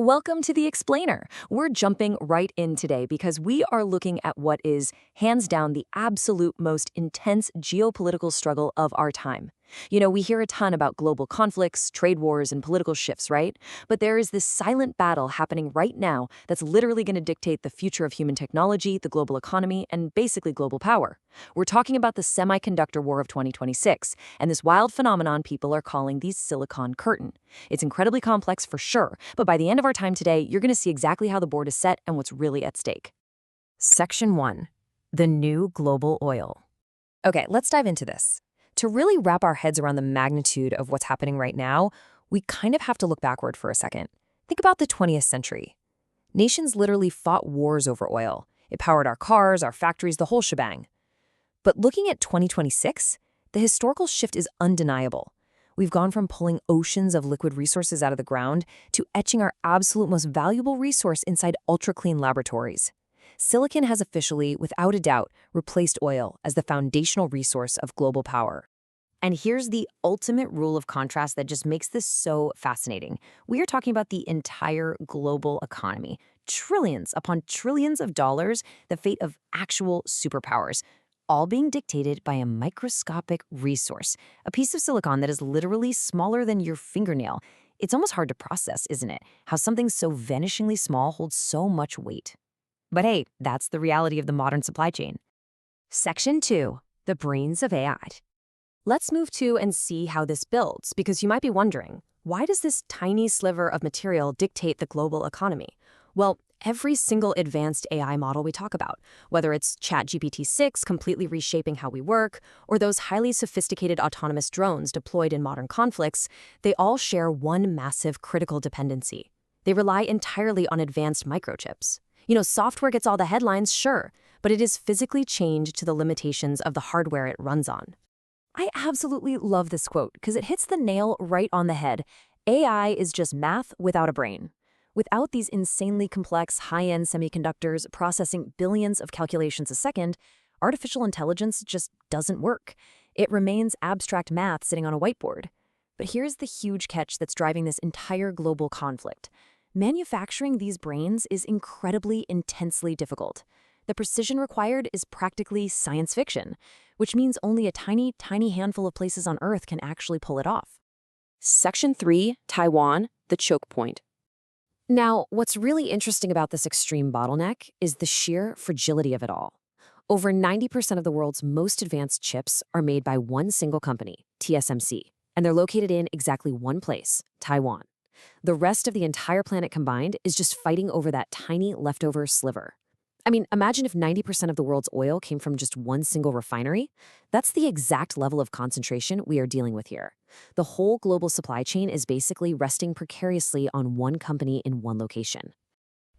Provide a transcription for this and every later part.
Welcome to The Explainer. We're jumping right in today because we are looking at what is, hands down, the absolute most intense geopolitical struggle of our time. We hear a ton about global conflicts, trade wars, and political shifts, right? But there is this silent battle happening right now that's literally going to dictate the future of human technology, the global economy, and basically global power. We're talking about the semiconductor war of 2026, and this wild phenomenon people are calling the Silicon Curtain. It's incredibly complex for sure, but by the end of our time today, you're going to see exactly how the board is set and what's really at stake. Section 1. The New Global Oil. Okay, let's dive into this. To really wrap our heads around the magnitude of what's happening right now, we kind of have to look backward for a second. Think about the 20th century. Nations literally fought wars over oil. It powered our cars, our factories, the whole shebang. But looking at 2026, the historical shift is undeniable. We've gone from pulling oceans of liquid resources out of the ground to etching our absolute most valuable resource inside ultra-clean laboratories. Silicon has officially, without a doubt, replaced oil as the foundational resource of global power. And here's the ultimate rule of contrast that just makes this so fascinating. We are talking about the entire global economy. Trillions upon trillions of dollars, the fate of actual superpowers, all being dictated by a microscopic resource, a piece of silicon that is literally smaller than your fingernail. It's almost hard to process, isn't it? How something so vanishingly small holds so much weight. But hey, that's the reality of the modern supply chain. Section 2. The brains of AI. Let's move to and see how this builds, because you might be wondering, why does this tiny sliver of material dictate the global economy? Well, every single advanced AI model we talk about, whether it's ChatGPT-6 completely reshaping how we work, or those highly sophisticated autonomous drones deployed in modern conflicts, they all share one massive critical dependency. They rely entirely on advanced microchips. Software gets all the headlines, sure, but it is physically chained to the limitations of the hardware it runs on. I absolutely love this quote because it hits the nail right on the head. AI is just math without a brain. Without these insanely complex, high-end semiconductors processing billions of calculations a second, artificial intelligence just doesn't work. It remains abstract math sitting on a whiteboard. But here's the huge catch that's driving this entire global conflict. Manufacturing these brains is incredibly intensely difficult. The precision required is practically science fiction, which means only a tiny, tiny handful of places on Earth can actually pull it off. Section 3, Taiwan, the choke point. Now, what's really interesting about this extreme bottleneck is the sheer fragility of it all. Over 90% of the world's most advanced chips are made by one single company, TSMC, and they're located in exactly one place, Taiwan. The rest of the entire planet combined is just fighting over that tiny leftover sliver. Imagine if 90% of the world's oil came from just one single refinery. That's the exact level of concentration we are dealing with here. The whole global supply chain is basically resting precariously on one company in one location.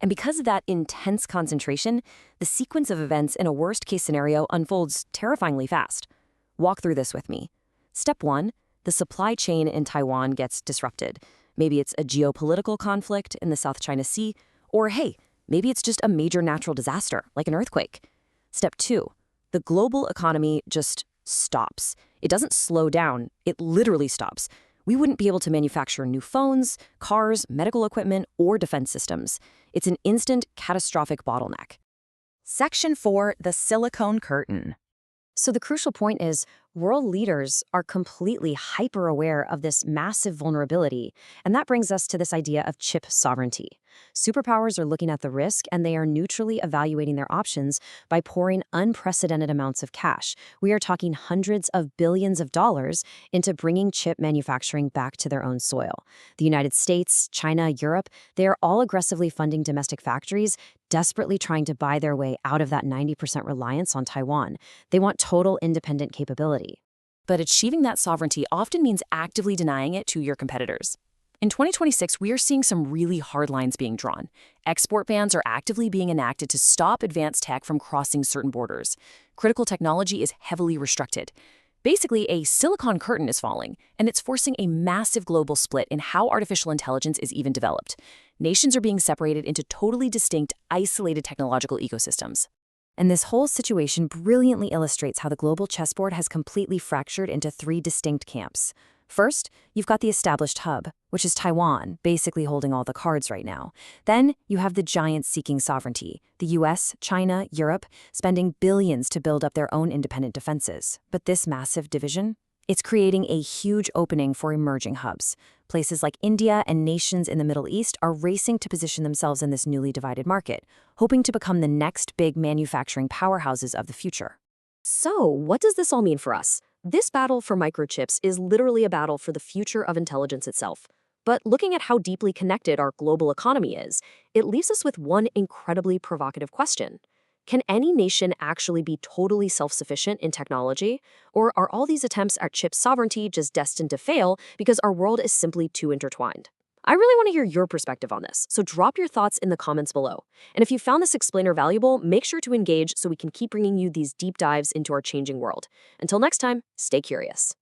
And because of that intense concentration, the sequence of events in a worst-case scenario unfolds terrifyingly fast. Walk through this with me. Step 1, the supply chain in Taiwan gets disrupted. Maybe it's a geopolitical conflict in the South China Sea, or hey, maybe it's just a major natural disaster, like an earthquake. Step 2, the global economy just stops. It doesn't slow down, it literally stops. We wouldn't be able to manufacture new phones, cars, medical equipment, or defense systems. It's an instant, catastrophic bottleneck. Section 4, the Silicon Curtain. So the crucial point is, world leaders are completely hyper-aware of this massive vulnerability, and that brings us to this idea of chip sovereignty. Superpowers are looking at the risk, and they are neutrally evaluating their options by pouring unprecedented amounts of cash. We are talking hundreds of billions of dollars into bringing chip manufacturing back to their own soil. The United States, China, Europe, they are all aggressively funding domestic factories, desperately trying to buy their way out of that 90% reliance on Taiwan. They want total independent capability. But achieving that sovereignty often means actively denying it to your competitors. In 2026, we are seeing some really hard lines being drawn. Export bans are actively being enacted to stop advanced tech from crossing certain borders. Critical technology is heavily restricted. Basically, a silicon curtain is falling, and it's forcing a massive global split in how artificial intelligence is even developed. Nations are being separated into totally distinct, isolated technological ecosystems. And this whole situation brilliantly illustrates how the global chessboard has completely fractured into 3 distinct camps. First, you've got the established hub, which is Taiwan, basically holding all the cards right now. Then, you have the giants seeking sovereignty, the US, China, Europe, spending billions to build up their own independent defenses. But this massive division? It's creating a huge opening for emerging hubs. Places like India and nations in the Middle East are racing to position themselves in this newly divided market, hoping to become the next big manufacturing powerhouses of the future. So, what does this all mean for us? This battle for microchips is literally a battle for the future of intelligence itself. But looking at how deeply connected our global economy is, it leaves us with one incredibly provocative question. Can any nation actually be totally self-sufficient in technology? Or are all these attempts at chip sovereignty just destined to fail because our world is simply too intertwined? I really want to hear your perspective on this, so drop your thoughts in the comments below. And if you found this explainer valuable, make sure to engage so we can keep bringing you these deep dives into our changing world. Until next time, stay curious.